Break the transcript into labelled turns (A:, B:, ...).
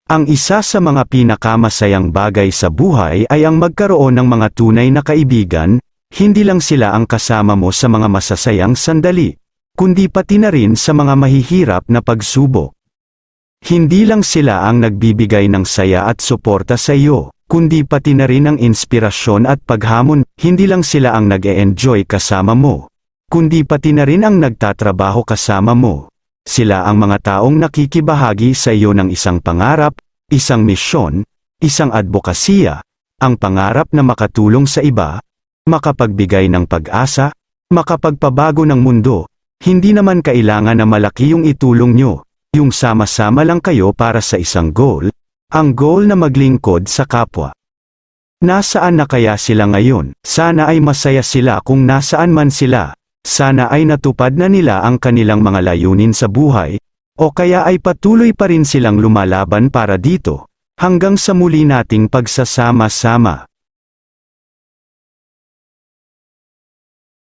A: Ang isa sa mga pinakamasayang bagay sa buhay ay ang magkaroon ng mga tunay na kaibigan, hindi lang sila ang kasama mo sa mga masasayang sandali, kundi pati na rin sa mga mahihirap na pagsubok. Hindi lang sila ang nagbibigay ng saya at suporta sa iyo, kundi pati na rin ang inspirasyon at paghamon. Hindi lang sila ang nag-e-enjoy kasama mo, kundi pati na rin ang nagtatrabaho kasama mo. Sila ang mga taong nakikibahagi sa iyo ng isang pangarap, isang misyon, isang advokasya, ang pangarap na makatulong sa iba, makapagbigay ng pag-asa, makapagpabago ng mundo. Hindi naman kailangan na malaki yung itulong nyo, yung sama-sama lang kayo para sa isang goal, ang goal na maglingkod sa kapwa. Nasaan na kaya sila ngayon? Sana ay masaya sila kung nasaan man sila. Sana ay natupad na nila ang kanilang mga layunin sa buhay, o kaya ay patuloy pa rin silang lumalaban para dito, hanggang sa muli nating pagsasama-sama.